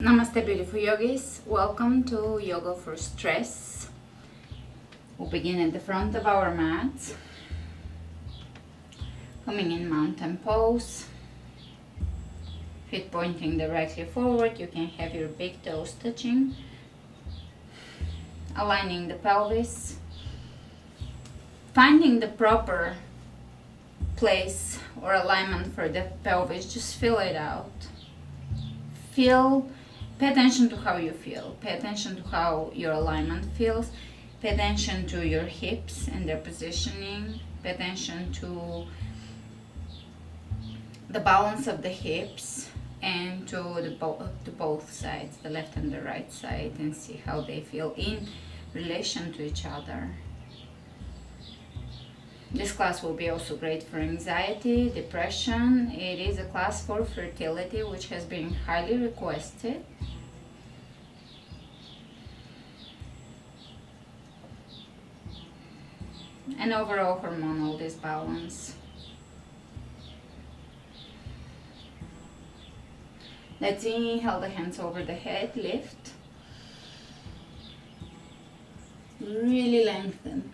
Namaste, beautiful yogis. Welcome to Yoga for Stress. We'll begin at the front of our mat, coming in mountain pose, feet pointing directly forward. You can have your big toes touching, aligning the pelvis, finding the proper place or alignment for the pelvis. Just feel it out. Pay attention to how you feel. Pay attention to how your alignment feels. Pay attention to your hips and their positioning. Pay attention to the balance of the hips and to both sides, the left and the right side, and see how they feel in relation to each other. This class will be also great for anxiety, depression. It is a class for fertility, which has been highly requested. And overall hormonal disbalance. Let's inhale the hands over the head, lift. Really lengthen.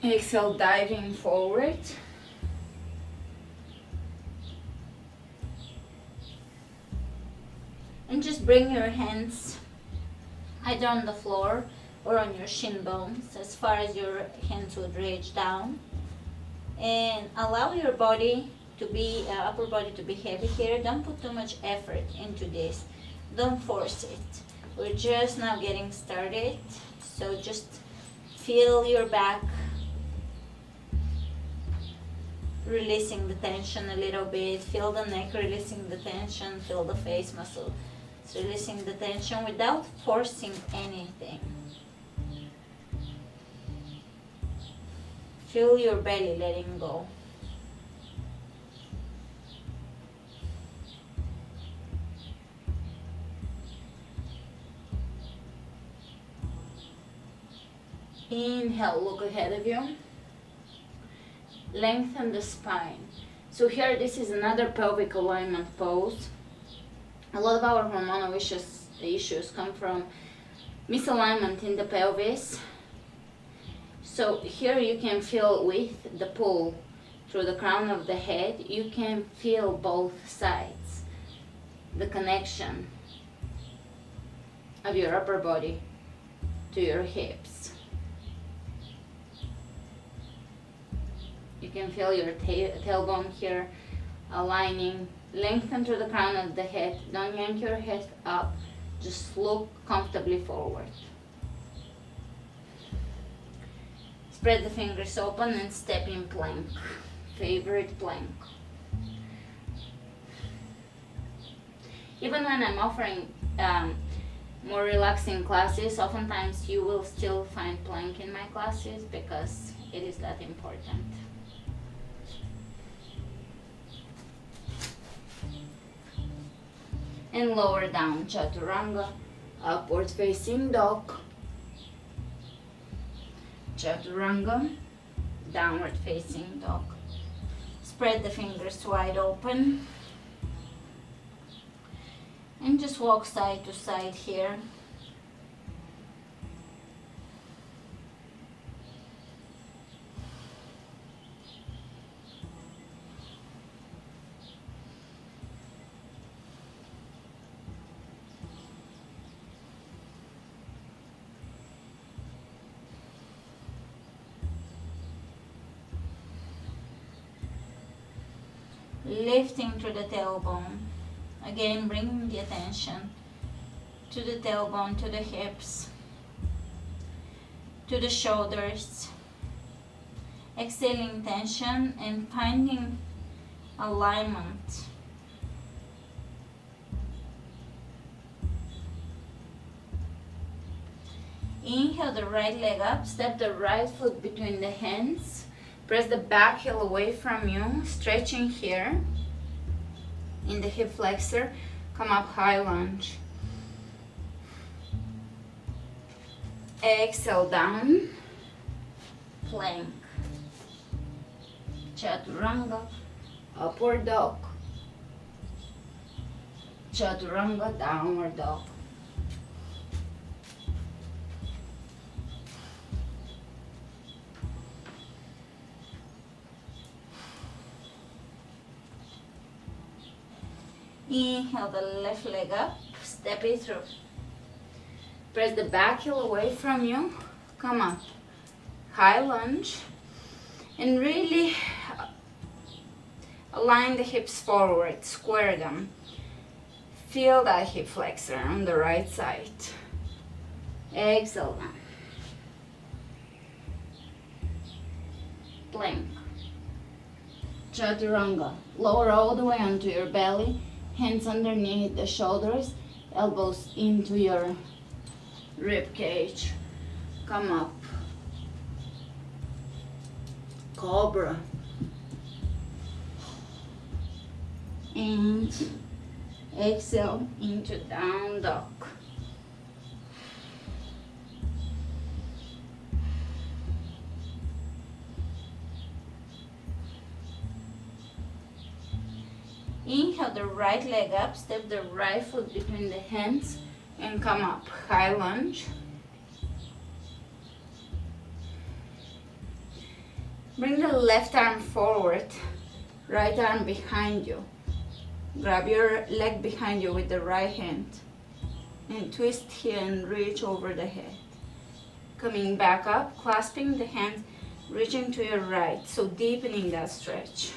Exhale, diving forward. And just bring your hands either on the floor or on your shin bones as far as your hands would reach down. And allow your body to be, upper body to be heavy here. Don't put too much effort into this. Don't force it. We're just now getting started. So just feel your back releasing the tension a little bit. Feel the neck releasing the tension. Feel the face muscle releasing the tension without forcing anything. Feel your belly letting go. Inhale, look ahead of you. Lengthen the spine. So here, this is another pelvic alignment pose. A lot of our hormonal issues come from misalignment in the pelvis. So here you can feel with the pull through the crown of the head, you can feel both sides, the connection of your upper body to your hips. You can feel your tailbone here aligning. Lengthen through the crown of the head. Don't yank your head up. Just look comfortably forward. Spread the fingers open and step in plank. Favorite plank. Even when I'm offering more relaxing classes, oftentimes you will still find plank in my classes because it is that important. And lower down, chaturanga, upward facing dog. Chaturanga, downward facing dog. Spread the fingers wide open. And just walk side to side here. Lifting through the tailbone. Again, bringing the attention to the tailbone, to the hips, to the shoulders. Exhaling tension and finding alignment. Inhale the right leg up, step the right foot between the hands. Press the back heel away from you, stretching here in the hip flexor. Come up, high lunge. Exhale down, plank. chaturanga, upward dog, chaturanga, downward dog. Inhale the left leg up, step it through. Press the back heel away from you, come up, high lunge, and really align the hips forward, square them. Feel that hip flexor on the right side. Exhale down. Plank. Chaturanga. Lower all the way onto your belly, hands underneath the shoulders, elbows into your rib cage. Come up. Cobra. And exhale into down dog. Inhale the right leg up, step the right foot between the hands and come up, high lunge. Bring the left arm forward, right arm behind you. Grab your leg behind you with the right hand and twist here and reach over the head. Coming back up, clasping the hands, reaching to your right, so deepening that stretch.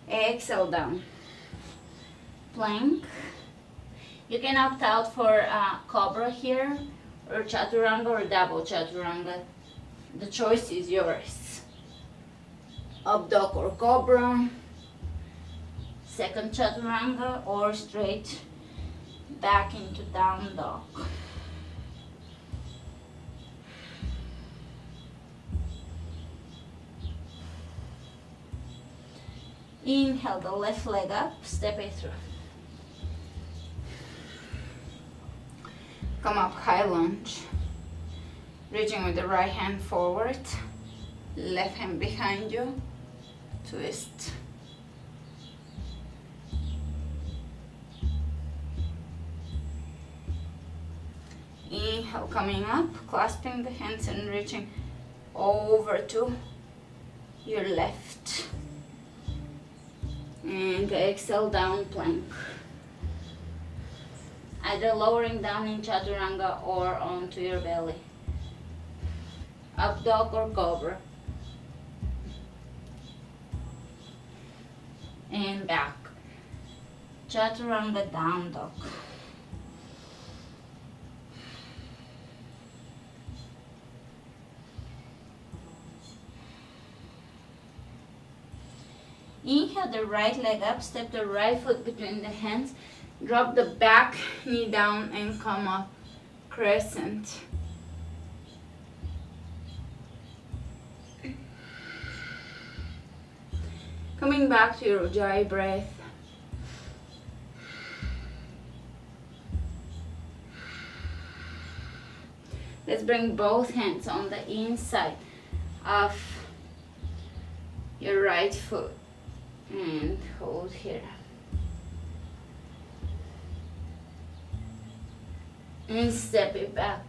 Exhale down. Plank. You can opt out for cobra here, or chaturanga or double chaturanga. The choice is yours. Up dog or cobra, second chaturanga, or straight back into down dog. Inhale the left leg up, step it through. Come up, high lunge. Reaching with the right hand forward, left hand behind you, twist. Inhale, coming up, clasping the hands and reaching over to your left. And exhale, down plank. Either lowering down in chaturanga or onto your belly. Up dog or cobra. And back. Chaturanga, down dog. Inhale the right leg up, step the right foot between the hands, drop the back knee down and come up, crescent. Coming back to your Ujjayi breath. Let's bring both hands on the inside of your right foot. And hold here. And step it back.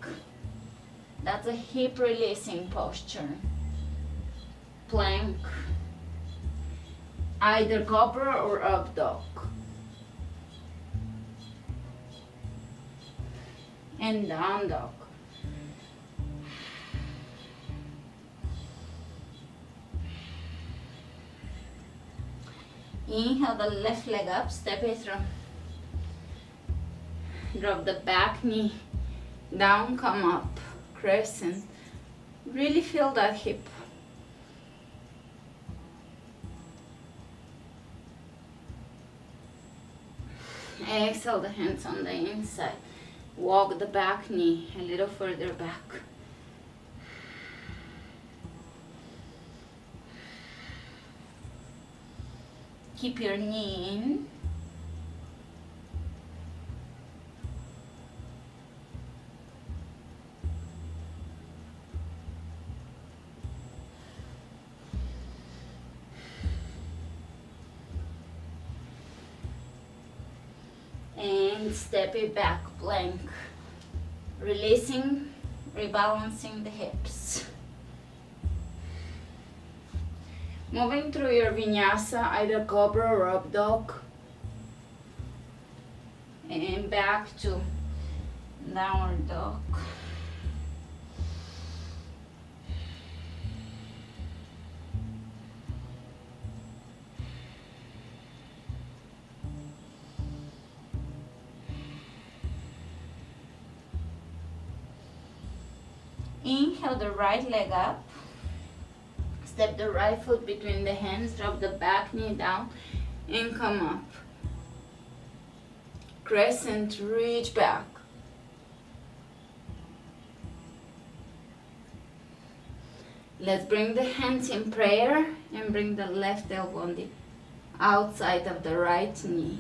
That's a hip releasing posture. Plank. Either cobra or up dog. And down dog. Inhale the left leg up, step it through. Drop the back knee down, come up, crescent. Really feel that hip. Exhale the hands on the inside. Walk the back knee a little further back. Keep your knee in. and step it back plank, releasing, rebalancing the hips. Moving through your vinyasa, either cobra or up dog, and back to downward dog. Inhale the right leg up. Step the right foot between the hands, drop the back knee down and come up. Crescent, reach back. Let's bring the hands in prayer and bring the left elbow on the outside of the right knee.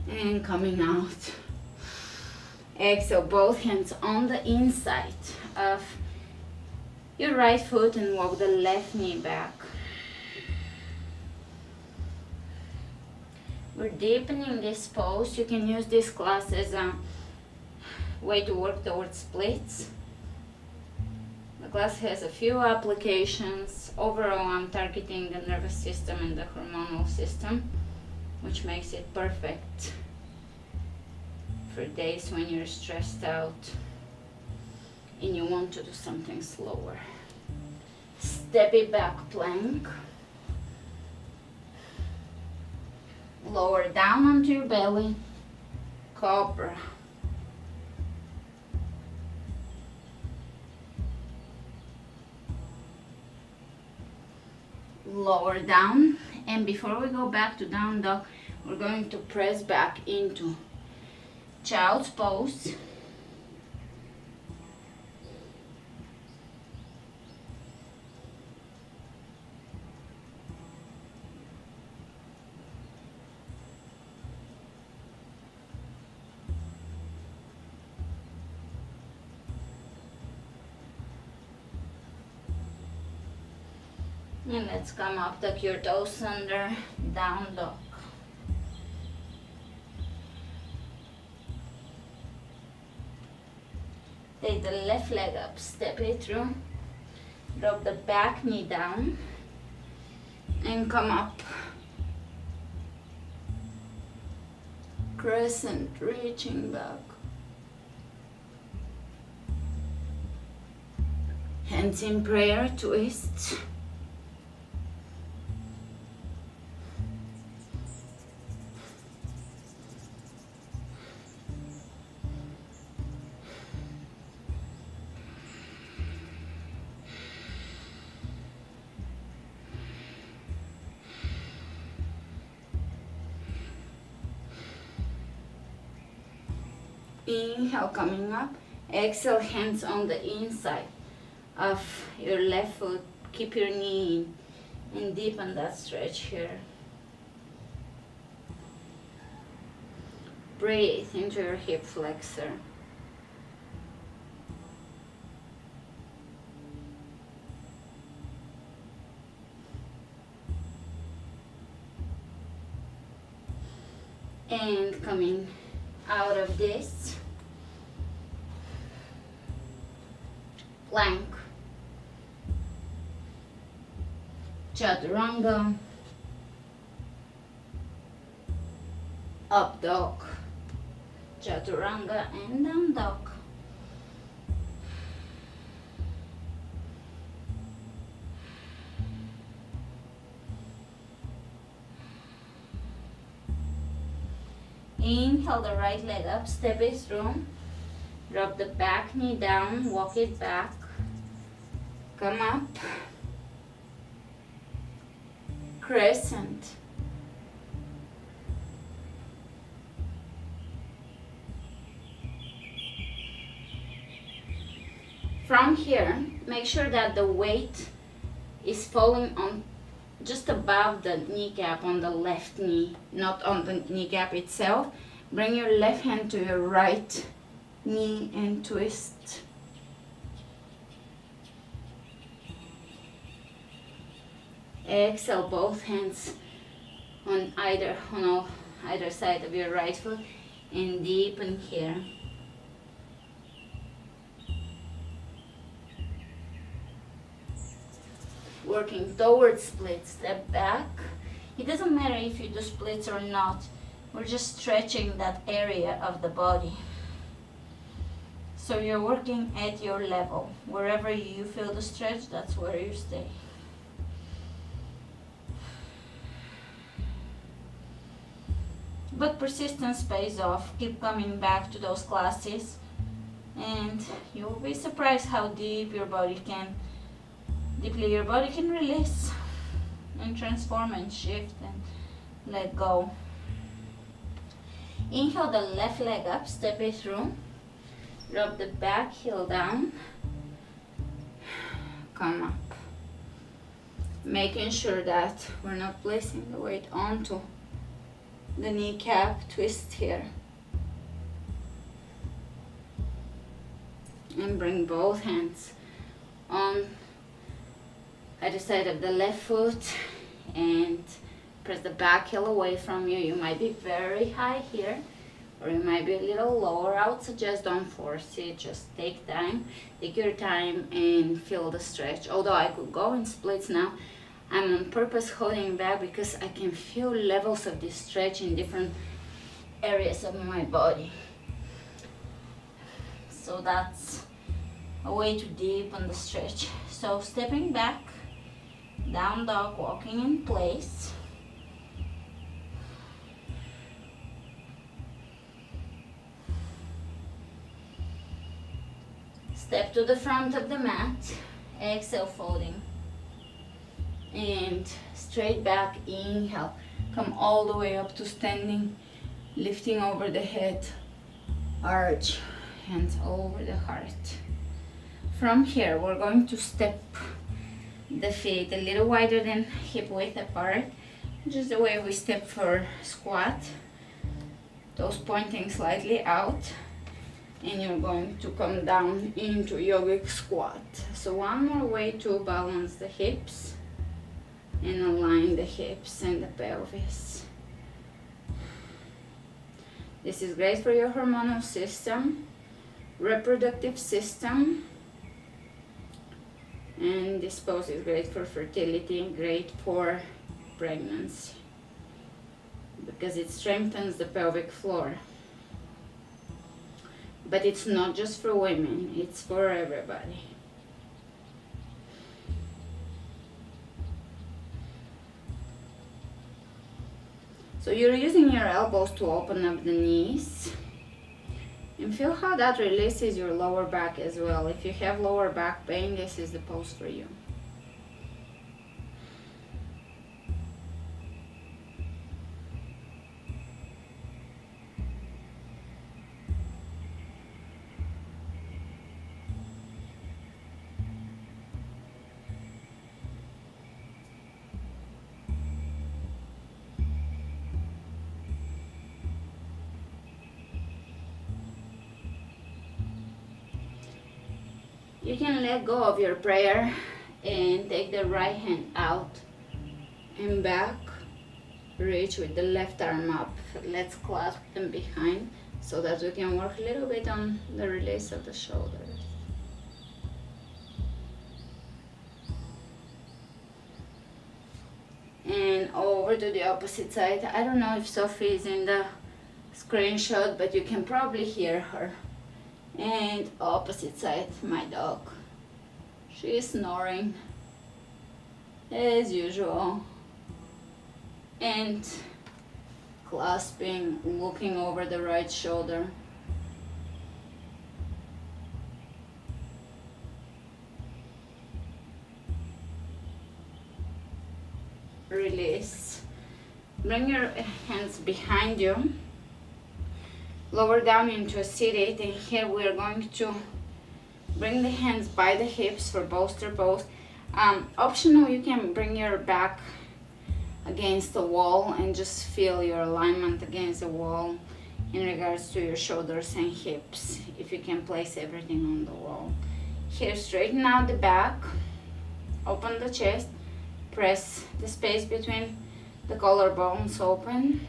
And coming out. Exhale, both hands on the inside of your right foot and walk the left knee back. We're deepening this pose. You can use this class as a way to work towards splits. The class has a few applications. Overall, I'm targeting the nervous system and the hormonal system, which makes it perfect for days when you're stressed out and you want to do something slower. Step it back plank. Lower down onto your belly, cobra. Lower down, and before we go back to down dog, we're going to press back into child's pose. And let's come up, tuck your toes under, down dog. Take the left leg up, step it through, drop the back knee down, and come up. Crescent, reaching back. Hands in prayer, twist. Inhale, coming up. Exhale, hands on the inside of your left foot. Keep your knee in and deepen that stretch here. Breathe into your hip flexor. And coming out of this, plank, chaturanga, up dog, chaturanga, and down dog. Inhale the right leg up, step it through, drop the back knee down, walk it back, come up, crescent, from here make sure that the weight is falling on just above the kneecap on the left knee, not on the kneecap itself, Bring your left hand to your right knee and twist. Exhale, both hands on either side of your right foot and deepen here. Working towards split, step back. It doesn't matter if you do splits or not. We're just stretching that area of the body. So you're working at your level. Wherever you feel the stretch, that's where you stay. But persistence pays off. Keep coming back to those classes and you'll be surprised how deeply your body can release and transform and shift and let go. Inhale the left leg up, step it through. Drop the back heel down. Come up. Making sure that we're not placing the weight onto the kneecap. Twist here. And bring both hands on either side of the left foot and press the back heel away from you. You might be very high here or you might be a little lower. I would suggest don't force it, just take your time and feel the stretch. Although I could go in splits now, I'm on purpose holding back because I can feel levels of this stretch in different areas of my body. So that's a way to deepen the stretch. So stepping back, down dog, walking in place. Step to the front of the mat, exhale, folding. And straight back, inhale. Come all the way up to standing, lifting over the head, arch, hands over the heart. From here, we're going to step the feet a little wider than hip width apart, just the way we step for squat. Toes pointing slightly out, and you're going to come down into yogic squat. So one more way to balance the hips and align the hips and the pelvis. This is great for your hormonal system, reproductive system, and this pose is great for fertility, great for pregnancy because it strengthens the pelvic floor. But it's not just for women, it's for everybody. So you're using your elbows to open up the knees. And feel how that releases your lower back as well. If you have lower back pain, this is the pose for you. You can let go of your prayer and take the right hand out and back. Reach with the left arm up. Let's clasp them behind so that we can work a little bit on the release of the shoulders. And over to the opposite side. I don't know if Sophie is in the screenshot, but you can probably hear her. And opposite side, my dog. She is snoring as usual and clasping, looking over the right shoulder. Release. Bring your hands behind you. Lower down into a seated, and here we are going to bring the hands by the hips for bolster pose. Optional, you can bring your back against the wall and just feel your alignment against the wall. in regards to your shoulders and hips, if you can place everything on the wall. Here, straighten out the back, open the chest, press the space between the collarbones open.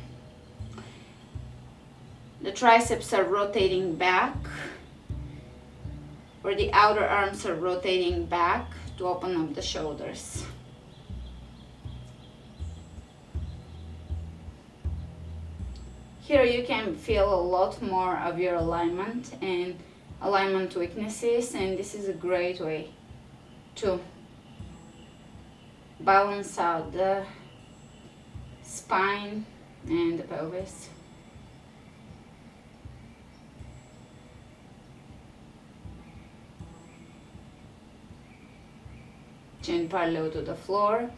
The triceps are rotating back, or the outer arms are rotating back to open up the shoulders. Here you can feel a lot more of your alignment and alignment weaknesses, and this is a great way to balance out the spine and the pelvis. Chin parallel to the floor.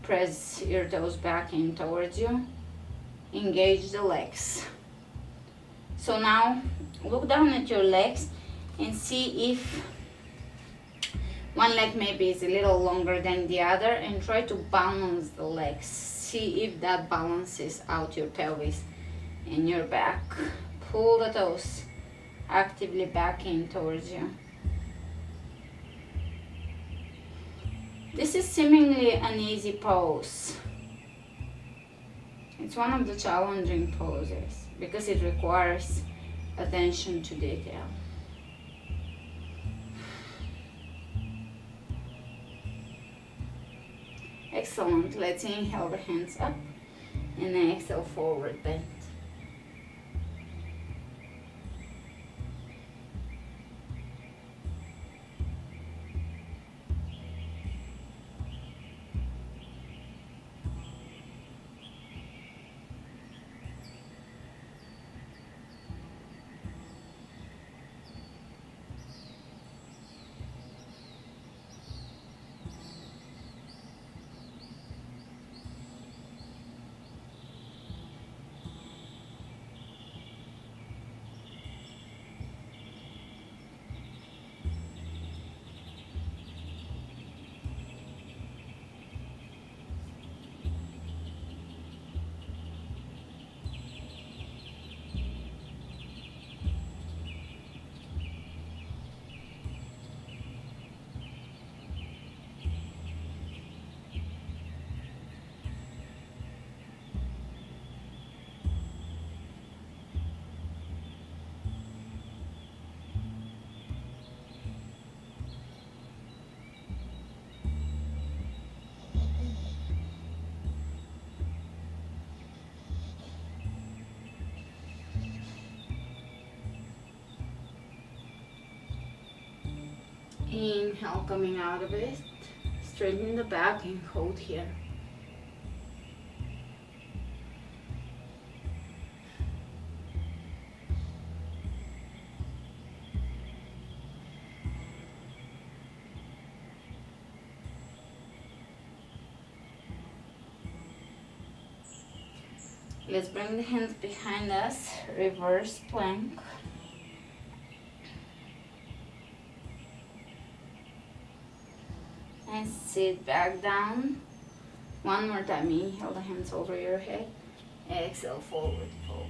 Press your toes back in towards you. Engage the legs. So now look down at your legs and see if one leg maybe is a little longer than the other, and try to balance the legs. See if that balances out your pelvis and your back. Pull the toes actively back in towards you. This is seemingly an easy pose. It's one of the challenging poses because it requires attention to detail. Excellent. Let's inhale the hands up and exhale forward bend. Inhale, coming out of it, straighten the back and hold here. Let's bring the hands behind us, reverse plank. And sit back down. One more time, inhale the hands over your head. Exhale, forward fold.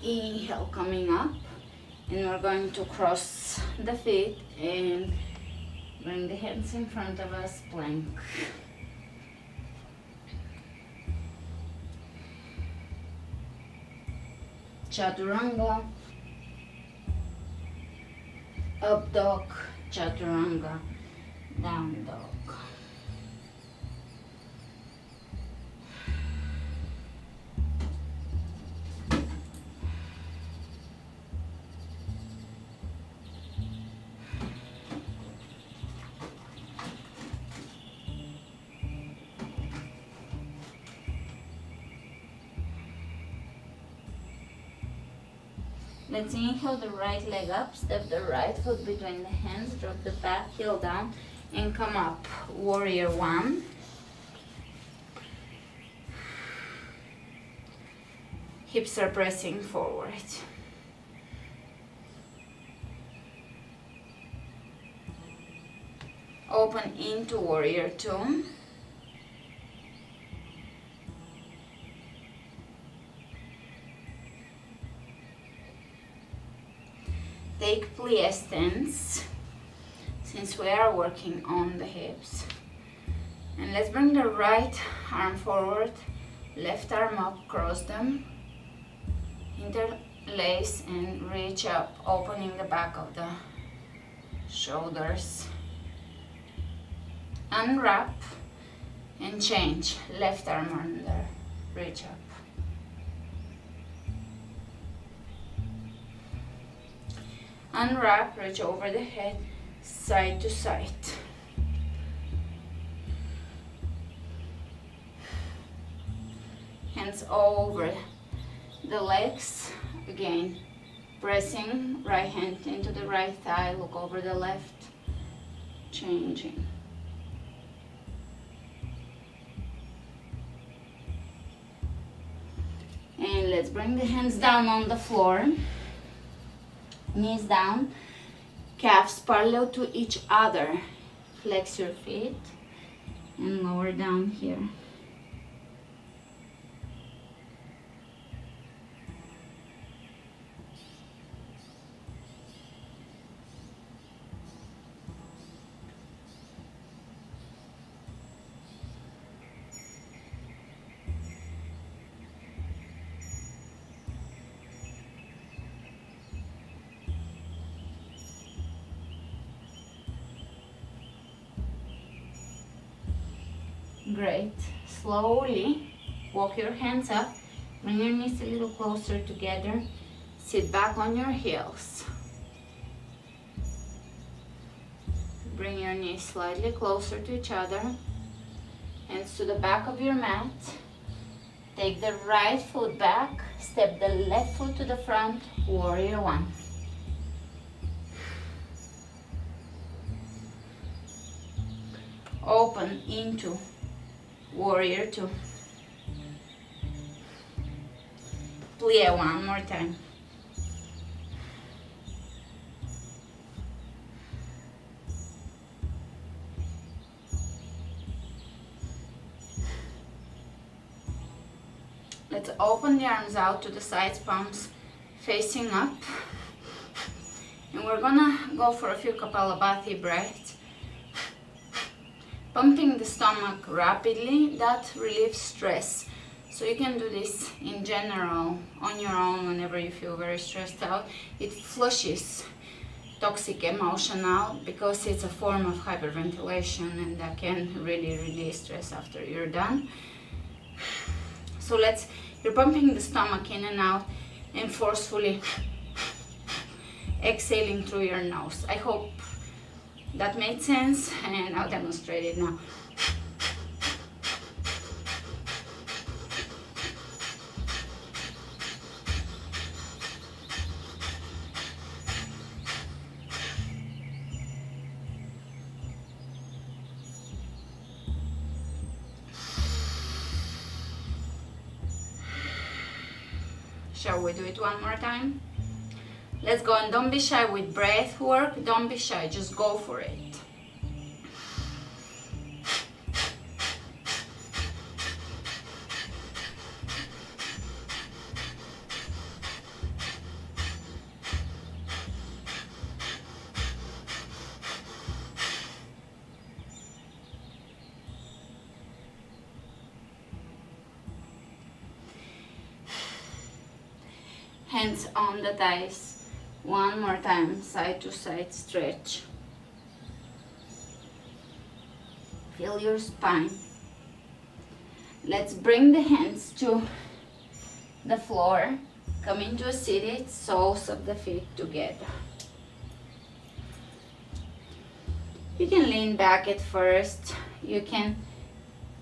Inhale, coming up. And we're going to cross the feet and bring the hands in front of us, plank. Chaturanga. Up dog, chaturanga, down dog. Let's inhale the right leg up, step the right foot between the hands, drop the back heel down, and come up. Warrior one. Hips are pressing forward. Open into warrior two. Take plie stance, since we are working on the hips. And let's bring the right arm forward, left arm up, cross them, interlace and reach up, opening the back of the shoulders. Unwrap and change, left arm under, reach up. Unwrap, reach over the head, side to side. Hands over the legs, again, pressing right hand into the right thigh, look over the left, changing. And let's bring the hands down on the floor. Knees down, calves parallel to each other. Flex your feet and lower down here. Great. Slowly walk your hands up, bring your knees a little closer together, sit back on your heels. Bring your knees slightly closer to each other, hands to the back of your mat. Take the right foot back, step the left foot to the front, warrior one. Open into warrior two. Plie one more time. Let's open the arms out to the sides, palms facing up. And we're gonna go for a few Kapalabhati breaths. Pumping the stomach rapidly, that relieves stress. So you can do this in general, on your own, whenever you feel very stressed out. It flushes toxic emotion out because it's a form of hyperventilation, and that can really release stress after you're done. So you're pumping the stomach in and out and forcefully exhaling through your nose. I hope that made sense, and I'll demonstrate it now. Shall we do it one more time? Let's go, and don't be shy with breath work. Don't be shy, just go for it. Hands on the thighs. One more time, side to side stretch. Feel your spine. Let's bring the hands to the floor. Come into a seated, soles of the feet together. You can lean back at first. You can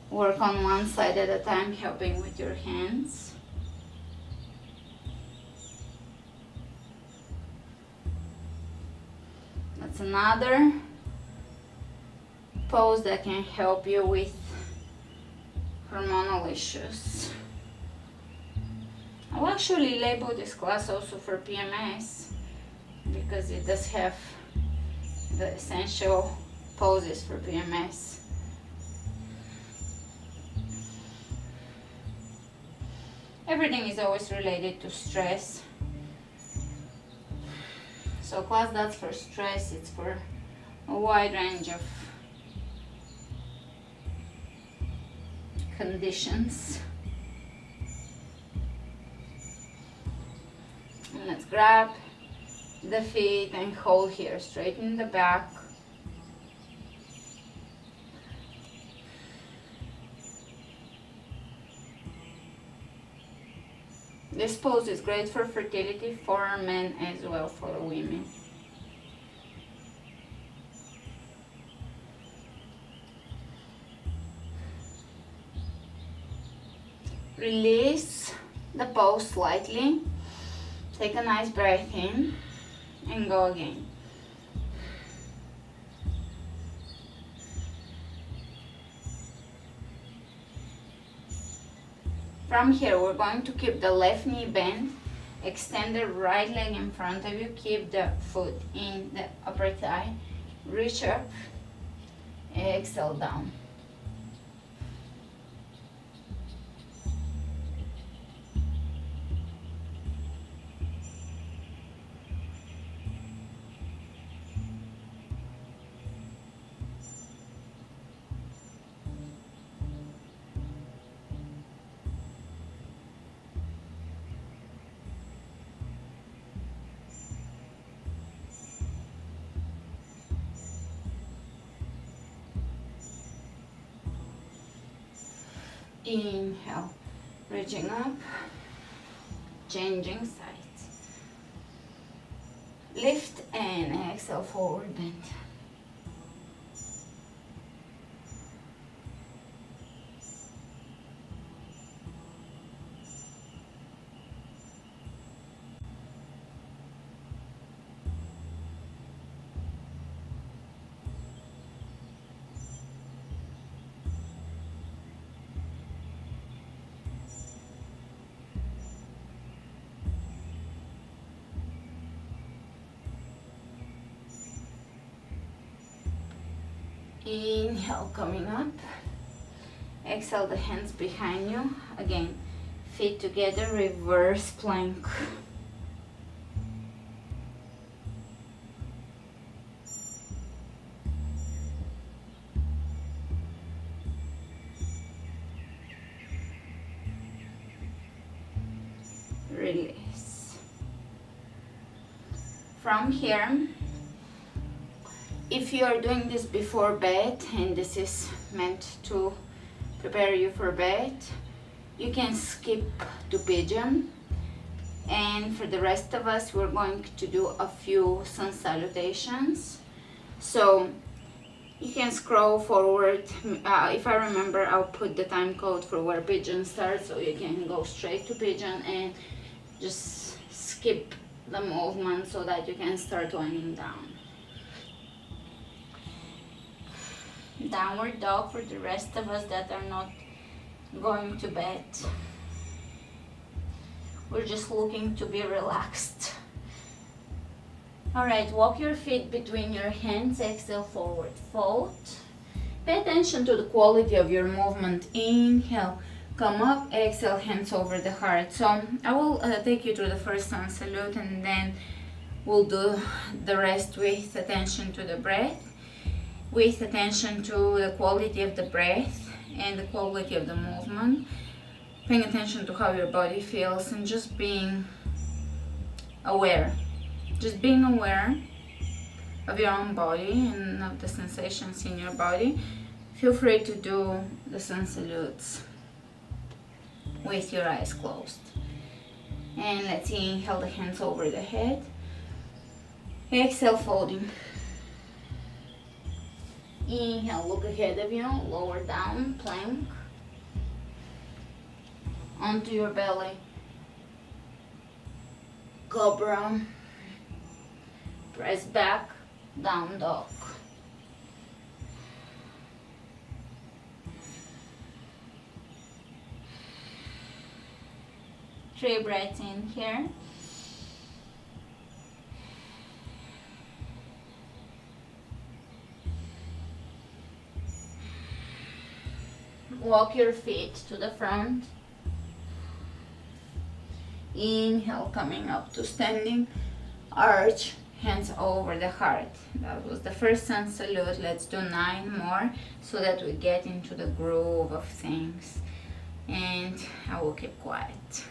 work on one side at a time, helping with your hands. That's another pose that can help you with hormonal issues. I'll actually label this class also for PMS because it does have the essential poses for PMS. Everything is always related to stress. So class, that's for stress, it's for a wide range of conditions. And let's grab the feet and hold here, straighten the back. This pose is great for fertility, for men as well, for women. Release the pose slightly. Take a nice breath in and go again. From here, we're going to keep the left knee bent, extend the right leg in front of you, keep the foot in the upper thigh, reach up, exhale down. Inhale, reaching up, changing sides. Lift and exhale, forward bend. Inhale, coming up. Exhale, the hands behind you. Again, feet together, reverse plank. Release. From here, if you are doing this before bed, and this is meant to prepare you for bed, you can skip to pigeon. And for the rest of us, we're going to do a few sun salutations. So you can scroll forward. If I remember, I'll put the time code for where pigeon starts, so you can go straight to pigeon and just skip the movement so that you can start winding down. Downward dog for the rest of us that are not going to bed. We're just looking to be relaxed. Alright, walk your feet between your hands, exhale, forward fold. Pay attention to the quality of your movement. Inhale, come up, exhale, hands over the heart. So I will take you through the first sun salute, and then we'll do the rest with attention to the breath, with attention to the quality of the breath and the quality of the movement, paying attention to how your body feels and just being aware. Just being aware of your own body and of the sensations in your body. Feel free to do the sun salutes with your eyes closed. And let's inhale, the hands over the head. Exhale, folding. Inhale, look ahead of you, lower down, plank. Onto your belly. Cobra. Press back, down dog. Three breaths in here. Walk your feet to the front. Inhale, coming up to standing. Arch, hands over the heart. That was the first sun salute. Let's do 9 more so that we get into the groove of things. And I will keep quiet.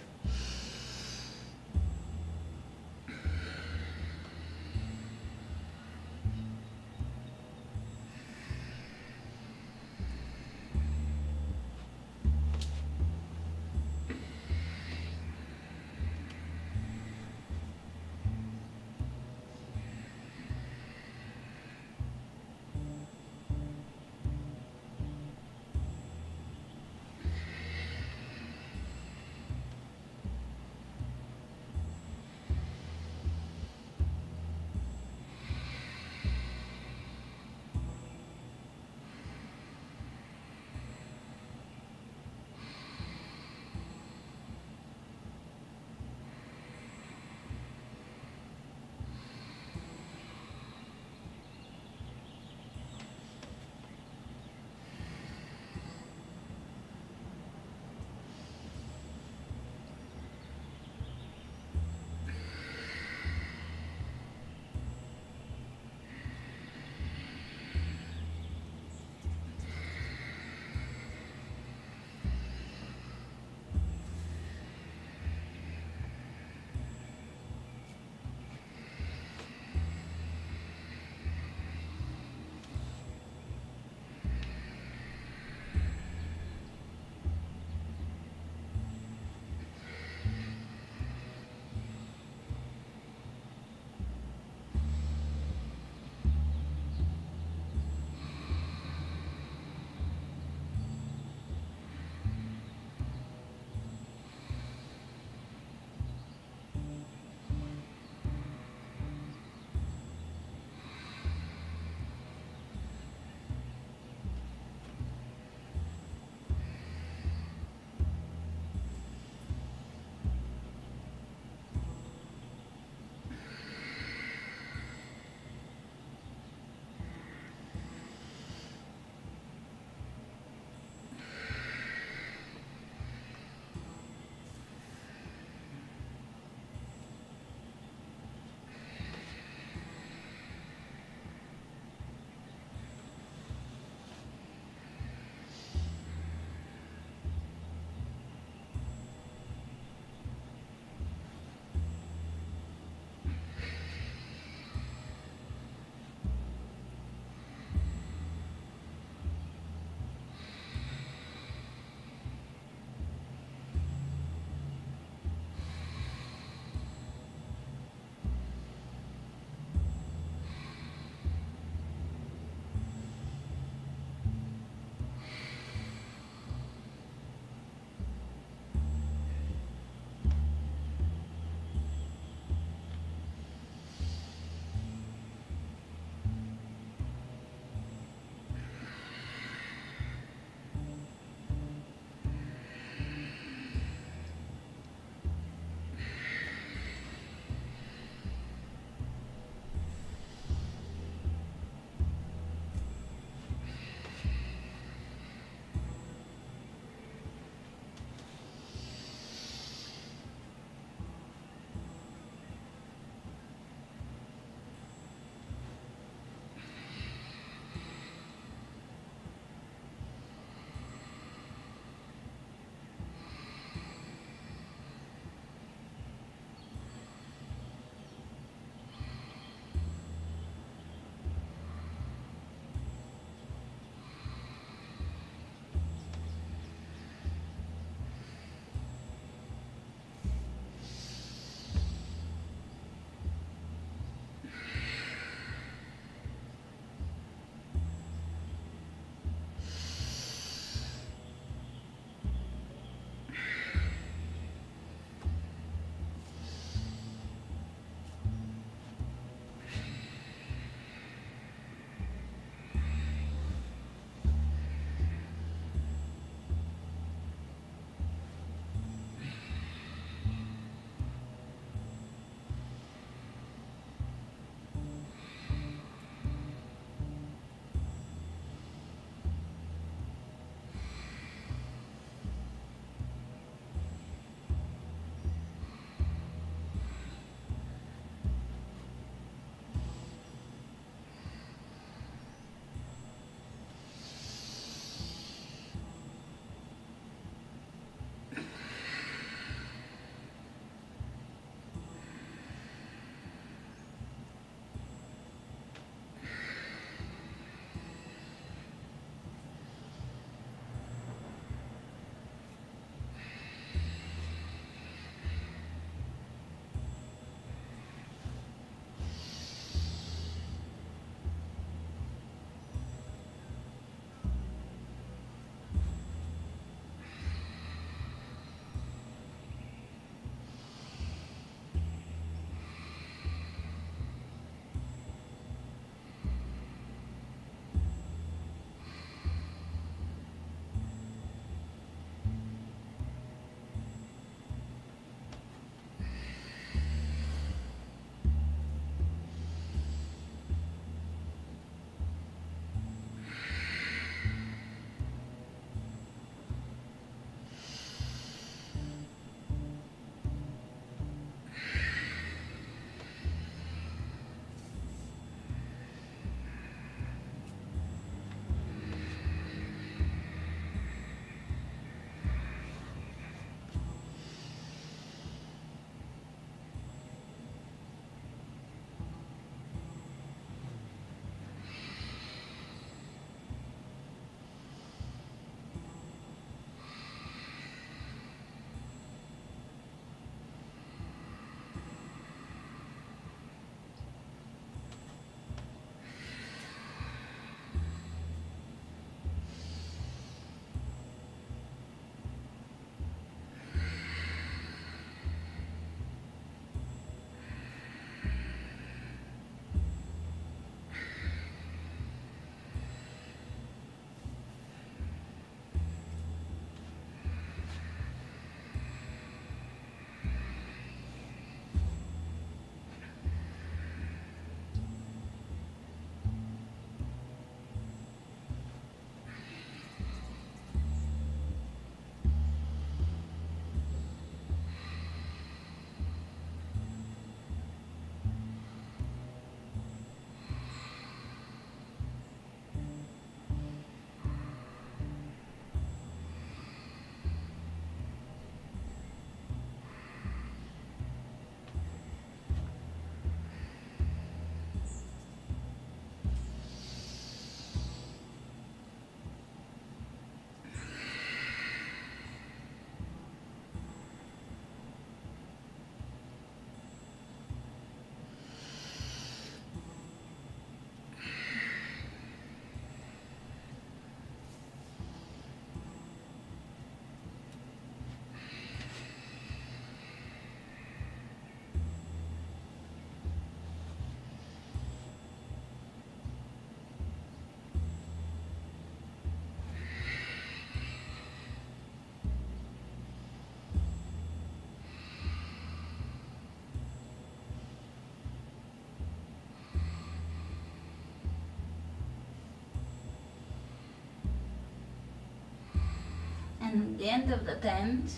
At the end of the tent,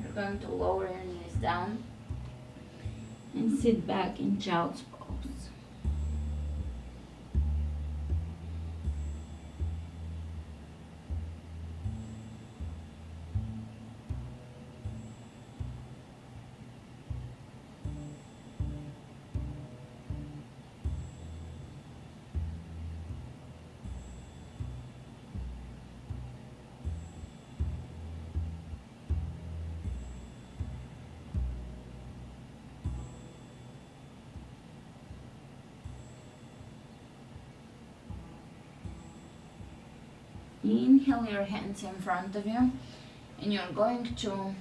you're going to lower your knees down and sit back in child's pose. Inhale your hands in front of you, and you're going to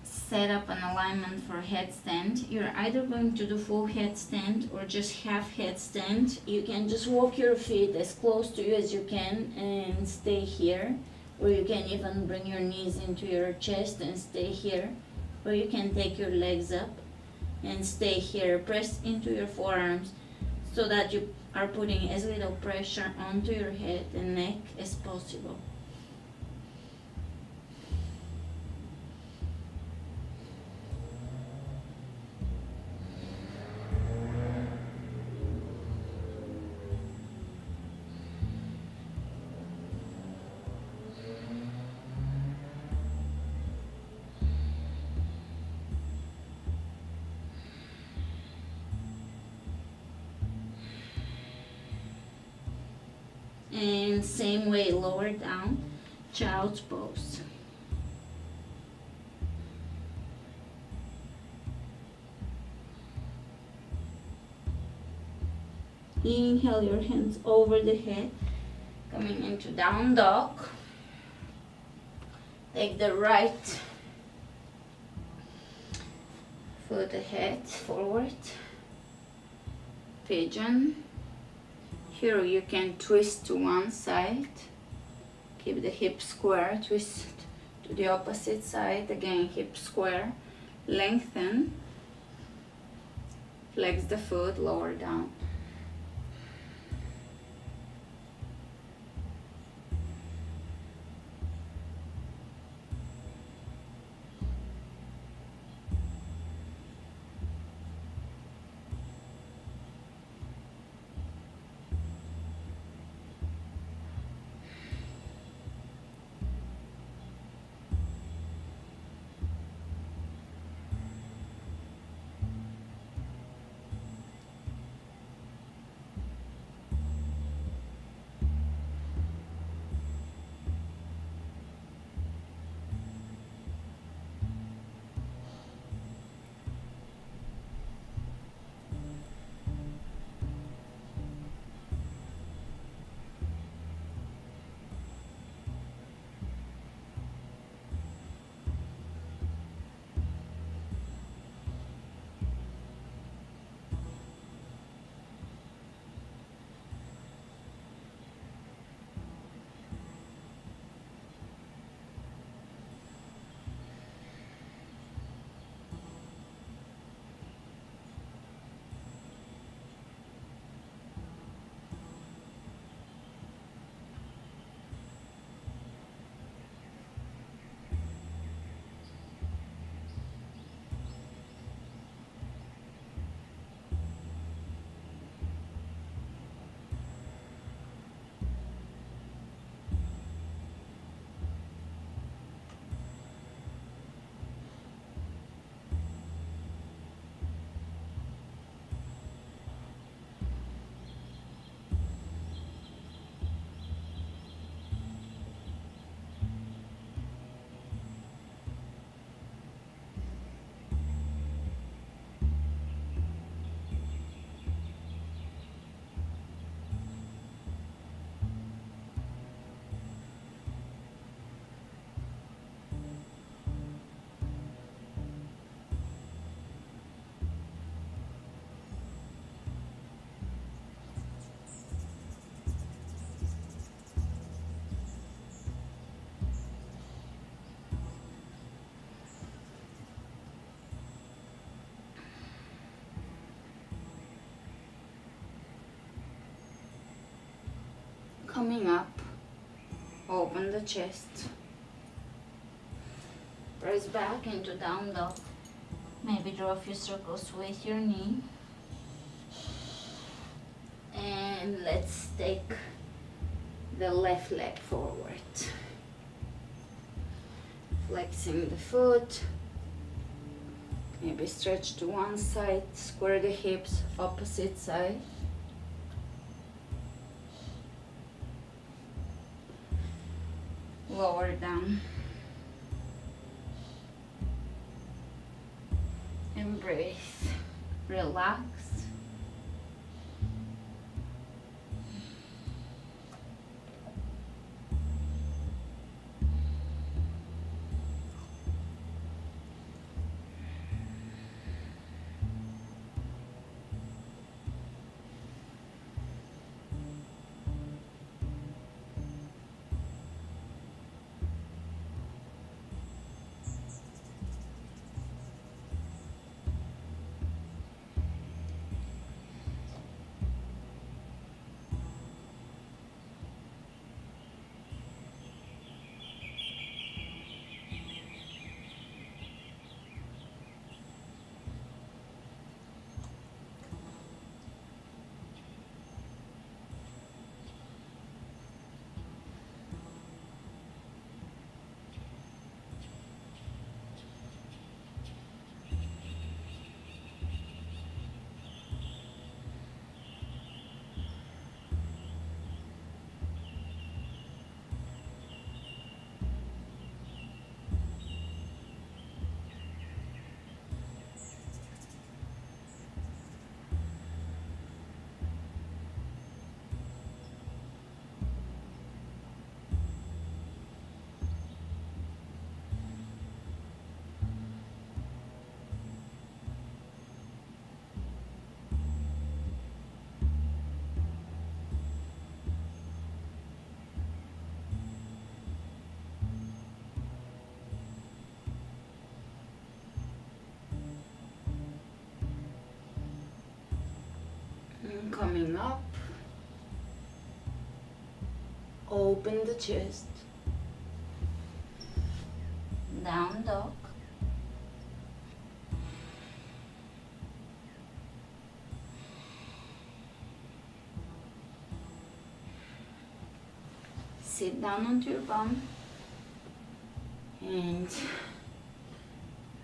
set up an alignment for headstand. You're either going to do full headstand or just half headstand. You can just walk your feet as close to you as you can and stay here, or you can even bring your knees into your chest and stay here, or you can take your legs up and stay here. Press into your forearms so that you are putting as little pressure onto your head and neck as possible. And same way, lower down, child's pose. Inhale your hands over the head, coming into down dog. Take the right foot ahead, forward, pigeon. Here you can twist to one side, keep the hip square, twist to the opposite side, again hip square, lengthen, flex the foot, lower down. Coming up Open the chest. Press back into down dog. Maybe draw a few circles with your knee. And let's take the left leg forward. Flexing the foot. Maybe stretch to one side, square the hips, opposite side. Lower down. And breathe. Relax. Coming up, open the chest, down dog, sit down onto your bum and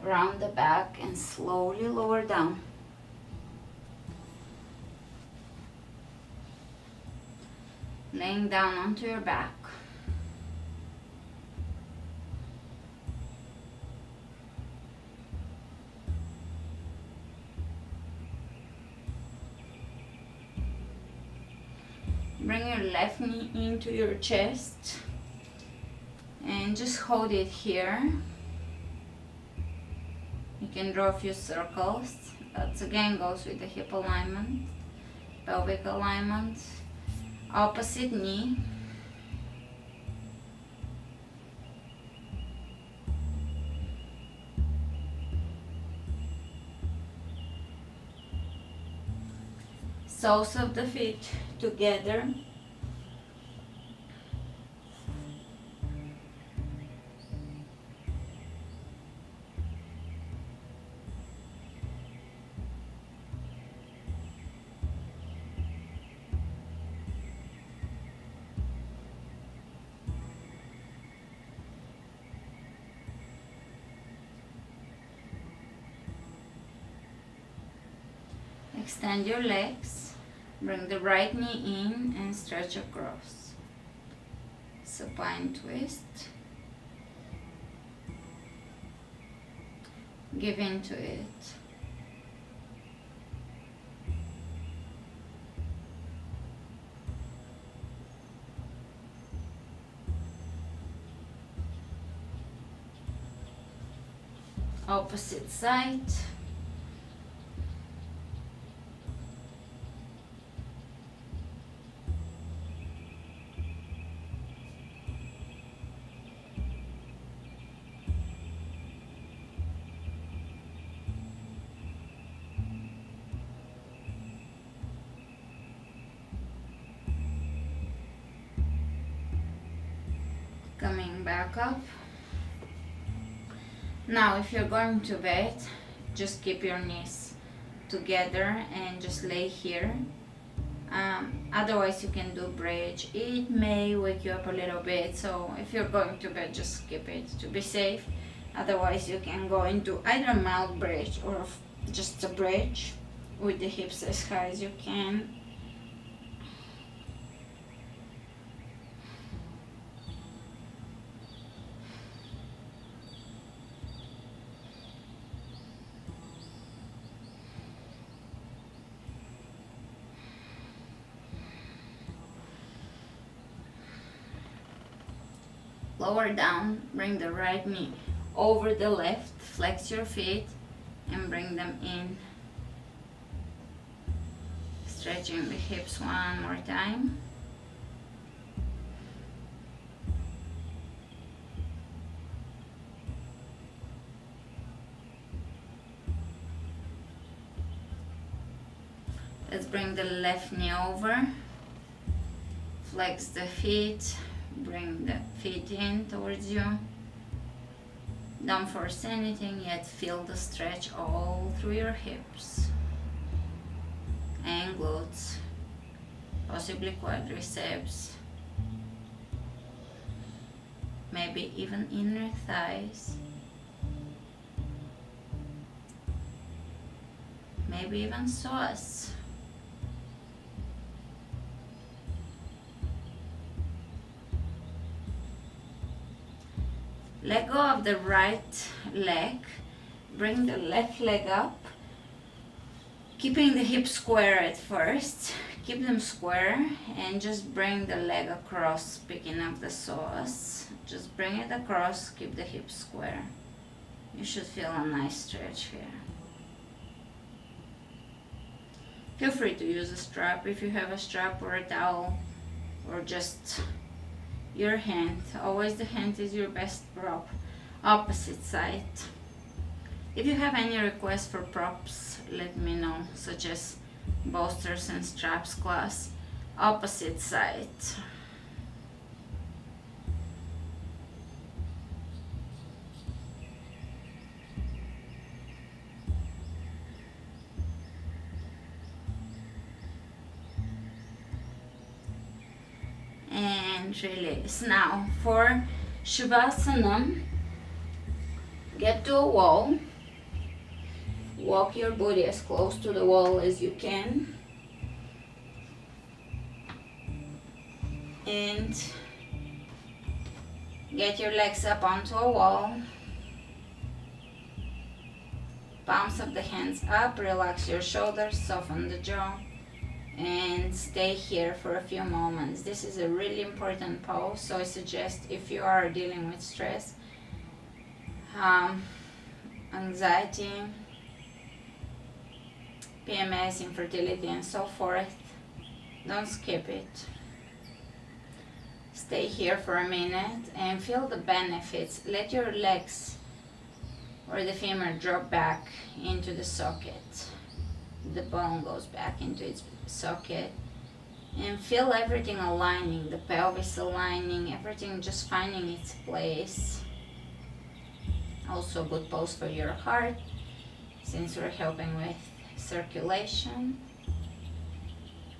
round the back and slowly lower down. Laying down onto your back. Bring your left knee into your chest and just hold it here. You can draw a few circles. That again goes with the hip alignment, pelvic alignment. Opposite knee. Soles of the feet together. Extend your legs, bring the right knee in and stretch across. Supine twist. Give into it. Opposite side. Coming back up. Now if you're going to bed, just keep your knees together and just lay here. Otherwise you can do bridge. It may wake you up a little bit, so if you're going to bed, just skip it to be safe. Otherwise you can go into either mild bridge or just a bridge with the hips as high as you can. Lower down, bring the right knee over the left, flex your feet and bring them in. Stretching the hips one more time. Let's bring the left knee over, flex the feet, bring the feet in towards you. Don't force anything yet, feel the stretch all through your hips and glutes, possibly quadriceps, maybe even inner thighs, maybe even psoas. Let go of the right leg, bring the left leg up, keeping the hips square at first, keep them square and just bring the leg across, picking up the psoas. Just bring it across, keep the hips square. You should feel a nice stretch here. Feel free to use a strap if you have a strap or a towel or just your hand. Always the hand is your best prop. Opposite side. If you have any requests for props, let me know, such as bolsters and straps class. Opposite side. And release. Now for Shavasana, get to a wall, walk your body as close to the wall as you can, and get your legs up onto a wall, palms of the hands up, relax your shoulders, soften the jaw, and stay here for a few moments. This is a really important pose, so I suggest if you are dealing with stress, anxiety, PMS, infertility and so forth, don't skip it. Stay here for a minute and feel the benefits. Let your legs or the femur drop back into the socket. The bone goes back into its socket and feel everything aligning, the pelvis aligning, everything just finding its place. Also good pose for your heart since we're helping with circulation.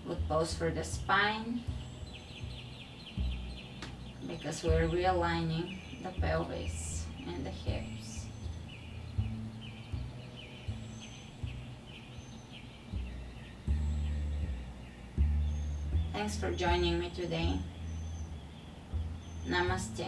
Good pose for the spine because we're realigning the pelvis and the hips. Thanks for joining me today. Namaste.